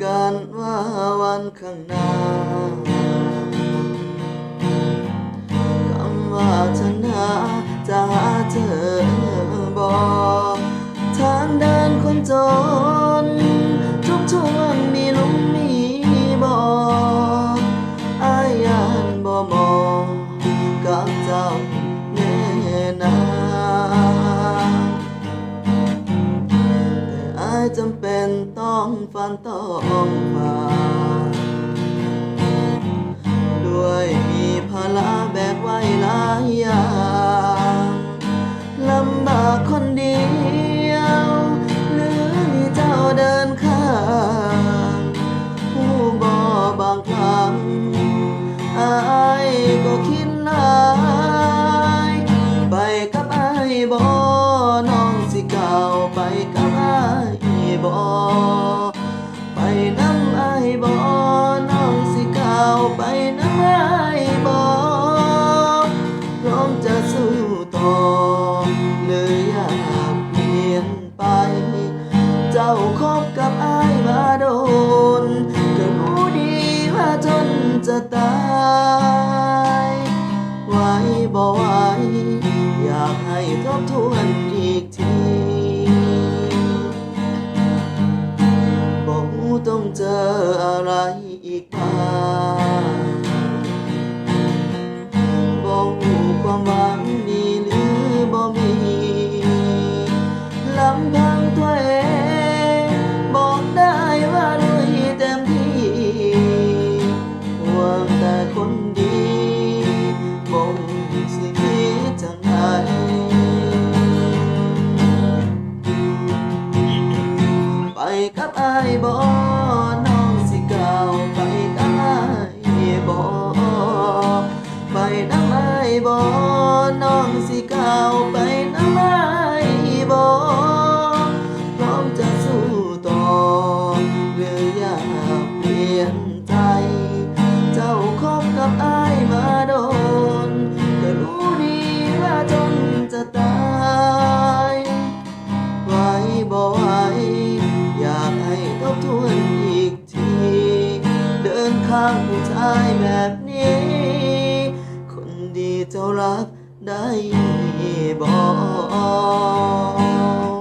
กันว่าวันข้างหน้าคำว่าชนะจะหาเจอบอกทางเดินคนจนทุกช่วงมีหลุมมีบ่ออายยานบ่มองกับเจ้าแน่นาแต่อายจำเป็นต้องฝันต้องผ่าด้วยมีภาระแบกไว้หลายอย่างลำบากคนเดียวหรือมีเจ้าเดินข้างผู้บ่บางครั้งอายก็คิดหลายไปกับอายบ่น้องสิก้าวไปกับอายบ่ไปนำอายบ่น้องสิก้าวไปนำอายบ่พร้อมจะสู้ต่อหรืออยากเปลี่ยนไปเจ้าคบกับอายมาโดนก็รู้ดีว่าจนจะตายไหวบ่ไหวอยากให้ทบทวนอีกทีบอกต้องเจออะไรอีกบ้างบอกความหวังมีหรือบ่มีลำพังตัวเองบอกได้ว่าลุยเต็มที่หวังแต่คนดีบ่สิคิดจังใดไปกับอายบ่น้องสิก้าวไปกับอายบ่ไปนำอายบ่น้องสิก้าวไปนำอายบ่พร้อมจะสู้ต่อหรืออยากเปลี่ยนใจเจ้าคบกับอายมาโดนก็รู้ดีว่าจนจะตายไหวบ่ไหวอยากให้ทบทวนอีกทีเดินข้างผู้ชายแบบนี้คนดีเจ้ารักได้บอก